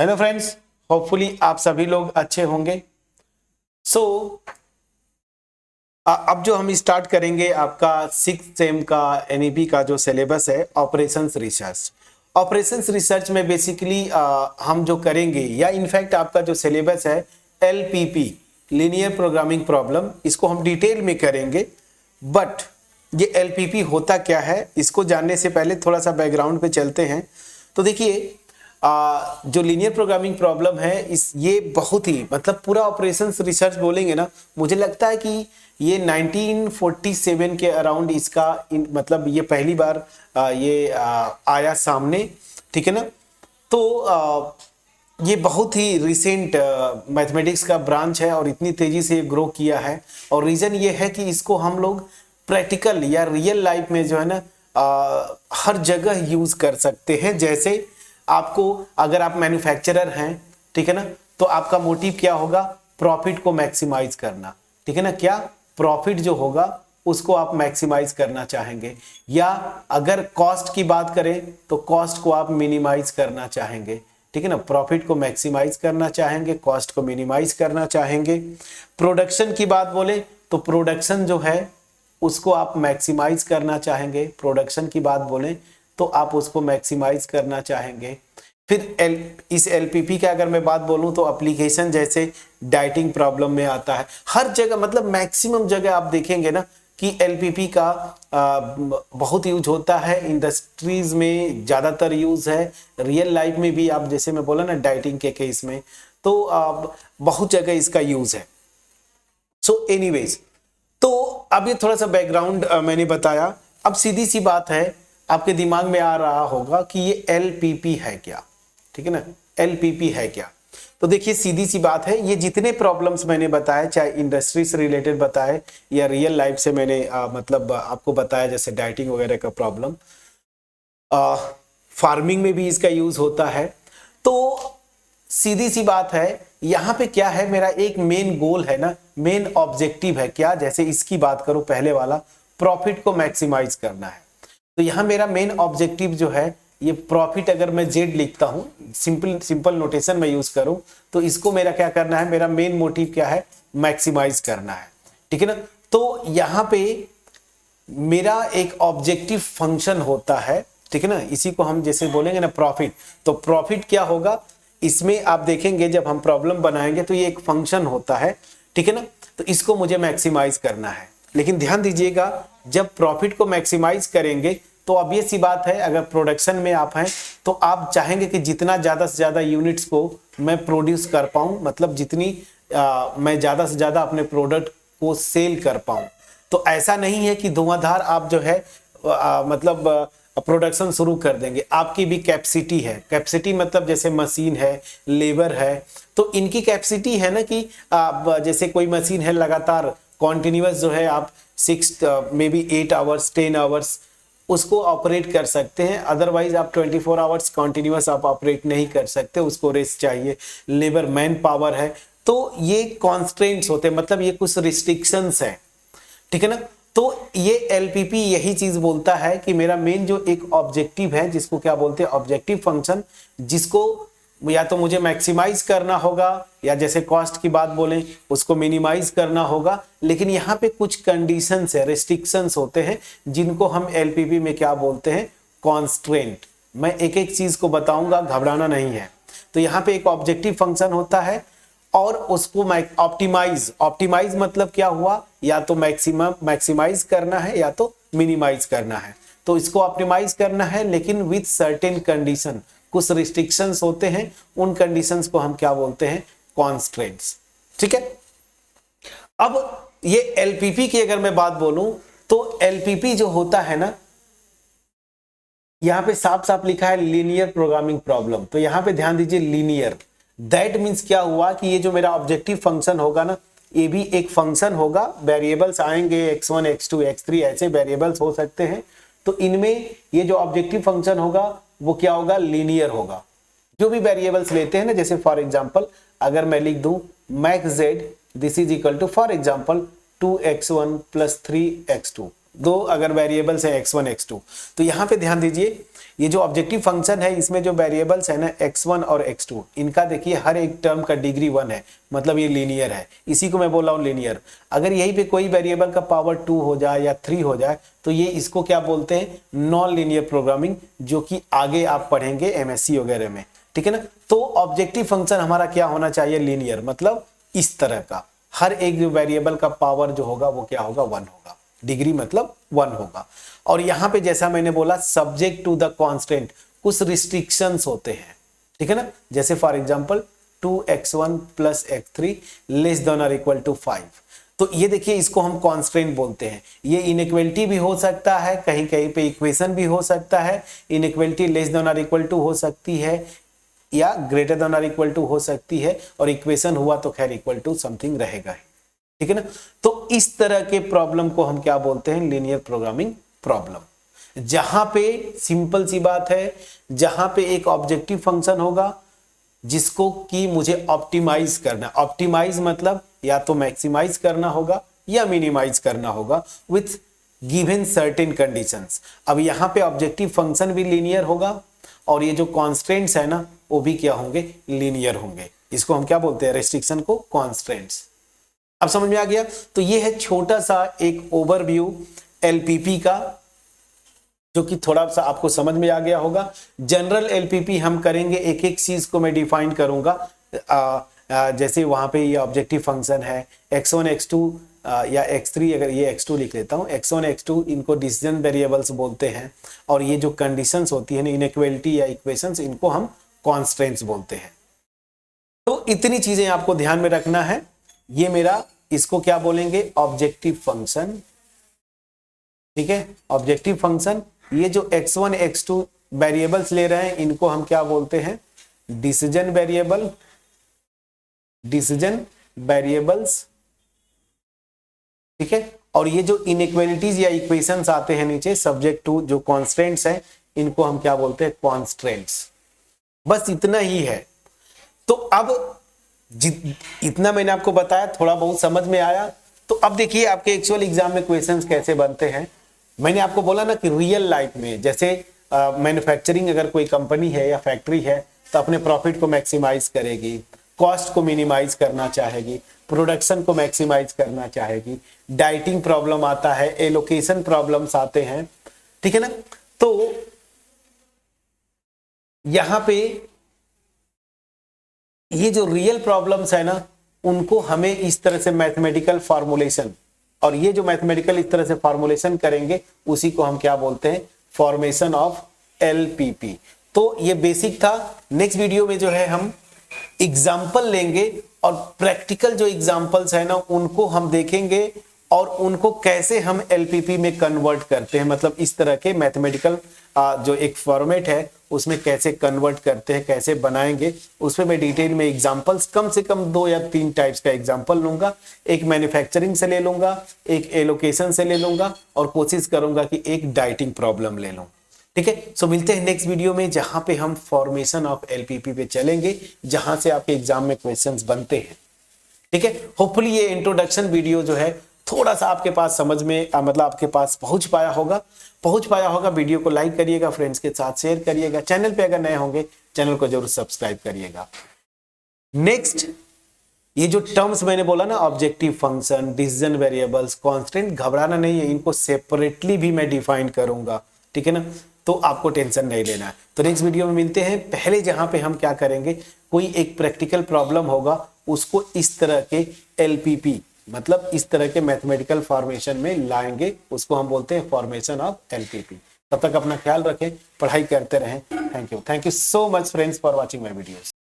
Hello friends, hopefully आप सभी लोग अच्छे होंगे। सो अब जो हम स्टार्ट करेंगे आपका 6th सेम का एनईपी का जो सिलेबस है ऑपरेशंस रिसर्च। ऑपरेशंस रिसर्च में बेसिकली हम जो करेंगे या इनफैक्ट आपका जो सिलेबस है एलपीपी लीनियर प्रोग्रामिंग प्रॉब्लम, इसको हम डिटेल में करेंगे। बट ये एलपीपी होता क्या है, इसको जानने से पहले थोड़ा सा बैकग्राउंड पे चलते हैं। तो देखिए, जो लीनियर प्रोग्रामिंग प्रॉब्लम है इस ये बहुत ही मतलब पूरा ऑपरेशंस रिसर्च बोलेंगे ना, मुझे लगता है कि ये 1947 के अराउंड इसका मतलब ये पहली बार आया सामने, ठीक है ना। तो ये बहुत ही रिसेंट मैथमेटिक्स का ब्रांच है और इतनी तेजी से ग्रो किया है। और रीजन ये है कि इसको हम लोग प्रैक्टिकल या रियल लाइफ में जो है ना हर जगह यूज कर सकते हैं। जैसे आपको अगर आप मैन्युफैक्चरर हैं, ठीक है ना, तो आपका मोटिव क्या होगा, प्रॉफिट को मैक्सिमाइज करना, ठीक है ना। क्या प्रॉफिट जो होगा उसको आप मैक्सिमाइज करना चाहेंगे, या अगर कॉस्ट की बात करें तो कॉस्ट को आप मिनिमाइज करना चाहेंगे, ठीक है ना। प्रॉफिट को मैक्सिमाइज करना चाहेंगे, कॉस्ट को मिनिमाइज करना चाहेंगे। प्रोडक्शन की बात बोले तो प्रोडक्शन जो है उसको आप मैक्सिमाइज करना चाहेंगे। प्रोडक्शन की बात बोले तो आप उसको मैक्सिमाइज करना चाहेंगे। फिर इस एलपीपी का अगर मैं बात बोलूं तो एप्लीकेशन जैसे डाइटिंग प्रॉब्लम में आता है। हर जगह मतलब मैक्सिमम जगह आप देखेंगे ना कि एलपीपी का बहुत यूज होता है। इंडस्ट्रीज में ज्यादातर यूज है, रियल लाइफ में भी आप जैसे मैं बोला ना डाइटिंग के केस में, तो बहुत जगह इसका यूज है। सो एनीवेज, तो अब ये थोड़ा सा बैकग्राउंड मैंने बताया। अब सीधी सी बात है, आपके दिमाग में आ रहा होगा कि ये एलपीपी है क्या, ठीक है ना। एलपीपी है क्या, तो देखिए सीधी सी बात है, ये जितने प्रॉब्लम्स मैंने बताए, चाहे इंडस्ट्री से रिलेटेड बताए या रियल लाइफ से मैंने मतलब आपको बताया, जैसे डाइटिंग वगैरह का प्रॉब्लम, फार्मिंग में भी इसका यूज होता है। तो सीधी सी बात है, यहां पे क्या है, मेरा एक मेन गोल है ना, मेन ऑब्जेक्टिव है क्या, जैसे इसकी बात करूं पहले वाला, प्रॉफिट को मैक्सिमाइज करना है। तो यहां मेरा मेन ऑब्जेक्टिव जो है ये प्रॉफिट, अगर मैं जेड लिखता हूं, सिंपल नोटेशन में यूज करूं, तो इसको मेरा क्या करना है, मेरा मेन मोटिव क्या है, मैक्सिमाइज करना है, ठीक है ना। तो यहां पे मेरा एक ऑब्जेक्टिव फंक्शन होता है, ठीक है ना। इसी को हम जैसे बोलेंगे ना प्रॉफिट, तो प्रॉफिट क्या होगा, इसमें आप देखेंगे जब हम प्रॉब्लम बनाएंगे तो ये एक फंक्शन होता है, ठीक है ना। तो इसको मुझे मैक्सिमाइज करना है। लेकिन ध्यान दीजिएगा, जब प्रॉफिट को मैक्सिमाइज करेंगे तो अब ये सी बात है, अगर प्रोडक्शन में आप हैं तो आप चाहेंगे कि जितना ज्यादा से ज्यादा यूनिट्स को मैं प्रोड्यूस कर पाऊं, मतलब जितनी मैं ज्यादा से ज्यादा अपने प्रोडक्ट को सेल कर पाऊं। तो ऐसा नहीं है कि धुआंधार आप जो है मतलब प्रोडक्शन शुरू कर देंगे। आपकी भी कैपेसिटी है, कैपेसिटी मतलब जैसे मशीन है, लेबर है, तो इनकी कैपेसिटी है ना कि जैसे कोई मशीन है लगातार कॉन्टिन्यूअस जो है आप 6 मे बी 8 आवर्स 10 आवर्स उसको ऑपरेट कर सकते हैं। अदरवाइज आप 24 आवर्स कॉन्टिन्यूअस आप ऑपरेट नहीं कर सकते, उसको रेस्ट चाहिए, लेबर मैन पावर है। तो ये कॉन्स्ट्रेंट्स होते हैं, मतलब ये कुछ रिस्ट्रिक्शंस है, ठीक है ना। तो ये एलपीपी यही चीज बोलता है कि मेरा मेन जो एक ऑब्जेक्टिव है, जिसको क्या बोलते हैं, ऑब्जेक्टिव फंक्शन, जिसको या तो मुझे मैक्सिमाइज करना होगा या जैसे कॉस्ट की बात बोलें उसको मिनिमाइज करना होगा। लेकिन यहाँ पे कुछ कंडीशंस है, रेस्ट्रिक्शंस होते हैं, जिनको हम एलपीपी में क्या बोलते हैं, कॉन्स्ट्रेंट। मैं एक एक चीज को बताऊंगा, घबराना नहीं है। तो यहाँ पे एक ऑब्जेक्टिव फंक्शन होता है और उसको ऑप्टिमाइज मतलब क्या हुआ, या तो मैक्सिमाइज करना है या तो मिनिमाइज करना है। तो इसको ऑप्टिमाइज करना है, लेकिन विथ सर्टेन कंडीशन, कुछ रिस्ट्रिक्शंस होते हैं, उन कंडीशंस को हम क्या बोलते हैं, कॉन्स्ट्रेंट्स, ठीक है। अब ये एलपीपी की अगर मैं बात बोलूं तो एलपीपी जो होता है ना, यहां पे साफ साफ लिखा है लीनियर प्रोग्रामिंग प्रॉब्लम। तो यहां पे ध्यान दीजिए, लीनियर, दैट मीन्स क्या हुआ कि ये जो मेरा ऑब्जेक्टिव फंक्शन होगा ना, ये भी एक फंक्शन होगा, वेरिएबल्स आएंगे x1 x2 x3 ऐसे वेरिएबल्स हो सकते हैं। तो इनमें ये जो ऑब्जेक्टिव फंक्शन होगा वो क्या होगा, लीनियर होगा। जो भी वेरिएबल्स लेते हैं ना, जैसे फॉर एग्जांपल अगर मैं लिख दूं max z this is equal to for example 2x1 + 3x2, दो अगर वेरिएबल्स है x1 x2, तो यहां पे ध्यान दीजिए ये जो ऑब्जेक्टिव फंक्शन है इसमें जो वेरिएबल्स है ना x1 और x2, इनका देखिए हर एक टर्म का डिग्री 1 है, मतलब ये लीनियर है, इसी को मैं बोल रहा हूँ लीनियर। अगर यहीं पे कोई वेरिएबल का पावर 2 हो जाए या 3 हो जाए तो ये इसको क्या बोलते हैं, नॉन लीनियर प्रोग्रामिंग, जो कि आगे आप पढ़ेंगे MSc वगैरह में, ठीक है ना। तो ऑब्जेक्टिव फंक्शन हमारा क्या होना चाहिए, लीनियर, मतलब इस तरह का, हर एक जो वेरिएबल का पावर जो होगा वो क्या होगा, 1 होगा, डिग्री मतलब 1 होगा। और यहां पे जैसा मैंने बोला सब्जेक्ट टू द कांस्टेंट, कुछ रिस्ट्रिक्शंस होते हैं, ठीक है ना। जैसे for example 2x1 plus x3 less than और इक्वल टू 5, तो ये देखिए इसको हम कांस्टेंट बोलते हैं। ये इनइक्वालिटी भी हो सकता है, कहीं कहीं पे इक्वेशन भी हो सकता है, इनइक्वालिटी लेस देन और इक्वल टू हो सकती है या ग्रेटर देन और इक्वल टू हो सकती है, और इक्वेशन हुआ तो खैर इक्वल टू समथिंग रहेगा ही, ठीक है ना। तो इस तरह के प्रॉब्लम को हम क्या बोलते हैं, लीनियर प्रोग्रामिंग प्रॉब्लम, जहां पे सिंपल सी बात है, जहां पे एक ऑब्जेक्टिव फंक्शन होगा जिसको कि मुझे ऑप्टिमाइज करना, ऑप्टिमाइज मतलब या तो मैक्सिमाइज करना होगा या मिनिमाइज करना होगा विथ गिवन सर्टेन कंडीशंस। अब यहां पे ऑब्जेक्टिव फंक्शन भी लीनियर होगा और ये जो कॉन्स्टेंट्स है ना वो भी क्या होंगे, लीनियर होंगे। इसको हम क्या बोलते हैं, रेस्ट्रिक्शन को कॉन्स्टेंट्स। अब समझ में आ गया। तो ये है छोटा सा एक ओवरव्यू एलपीपी का, जो कि थोड़ा सा आपको समझ में आ गया होगा। जनरल एलपीपी हम करेंगे, एक एक चीज को मैं डिफाइन करूंगा। जैसे वहां पे ये ऑब्जेक्टिव फंक्शन है x1 x2 या x3, अगर ये x2 लिख लेता हूं, x1 x2 इनको डिसीजन वेरिएबल्स बोलते हैं, और ये जो कंडीशंस होती है ना, इनइक्वालिटी या इक्वेशंस, इनको हम कॉन्स्टेंट्स बोलते हैं। तो इतनी चीजें आपको ध्यान में रखना है। ये मेरा, इसको क्या बोलेंगे, ऑब्जेक्टिव फंक्शन, ठीक है, ऑब्जेक्टिव फंक्शन। ये जो x1 x2 वेरिएबल्स ले रहे हैं इनको हम क्या बोलते हैं, डिसीजन वेरिएबल, डिसीजन वेरिएबल्स, ठीक है। और ये जो इनइक्वालिटीज या इक्वेशंस आते हैं नीचे, सब्जेक्ट टू जो कॉन्स्टेंट्स हैं, इनको हम क्या बोलते हैं, कॉन्स्टेंट्स। बस इतना ही है। तो अब इतना मैंने आपको बताया, थोड़ा बहुत समझ में आया। तो अब देखिए आपके एक्चुअल एग्जाम में क्वेश्चंस कैसे बनते हैं। मैंने आपको बोला ना कि रियल लाइफ में, जैसे मैन्युफैक्चरिंग अगर कोई कंपनी है या फैक्ट्री है तो अपने प्रॉफिट को मैक्सिमाइज करेगी, कॉस्ट को मिनिमाइज करना चाहेगी, प्रोडक्शन को मैक्सिमाइज करना चाहेगी, डाइटिंग प्रॉब्लम आता है, एलोकेशन प्रॉब्लम्स आते हैं, ठीक है ना। तो यहां पे ये जो रियल प्रॉब्लम्स है ना, उनको हमें इस तरह से मैथमेटिकल फॉर्मुलेशन, और ये जो मैथमेटिकल इस तरह से फॉर्मुलेशन करेंगे उसी को हम क्या बोलते हैं, फॉर्मेशन ऑफ एलपीपी। तो ये बेसिक था। नेक्स्ट वीडियो में जो है हम एग्जाम्पल लेंगे, और प्रैक्टिकल जो एग्जाम्पल्स है ना उनको हम देखेंगे, और उनको कैसे हम एलपीपी में कन्वर्ट करते हैं, मतलब इस तरह के मैथमेटिकल जो एक फॉर्मेट है उसमें कैसे कन्वर्ट करते हैं, कैसे बनाएंगे, उसमें मैं डिटेल में एग्जांपल्स कम से कम 2 या 3 टाइप्स का एग्जांपल लूंगा। एक मैन्युफैक्चरिंग से ले लूंगा, एक एलोकेशन से ले लूंगा, और कोशिश करूंगा कि एक डाइटिंग प्रॉब्लम ले लूं, ठीक है। सो मिलते हैं नेक्स्ट वीडियो में, जहां पे हम फॉर्मेशन ऑफ एलपीपी पे चलेंगे, जहां से आपके एग्जाम में क्वेश्चंस बनते हैं, ठीक है। होपफुली ये इंट्रोडक्शन वीडियो जो है थोड़ा सा आपके पास समझ में मतलब आपके पास पहुंच पाया होगा। वीडियो को लाइक करिएगा, फ्रेंड्स के साथ शेयर करिएगा। चैनल पे अगर नए होंगे चैनल को जरूर सब्सक्राइब करिएगा। नेक्स्ट, ये जो टर्म्स मैंने बोला ना, objective function, decision variables, constant, घबराना नहीं है, इनको सेपरेटली भी मैं डिफाइन करूंगा, ठीक है ना। तो आपको टेंशन नहीं लेना है। तो नेक्स्ट वीडियो में मिलते हैं। पहले जहां पे हम क्या करेंगे, कोई एक प्रैक्टिकल प्रॉब्लम होगा, उसको इस तरह के एलपीपी मतलब इस तरह के मैथमेटिकल फॉर्मेशन में लाएंगे, उसको हम बोलते हैं फॉर्मेशन ऑफ एलपीपी। तब तक अपना ख्याल रखें, पढ़ाई करते रहें। Thank you so much friends for watching my videos.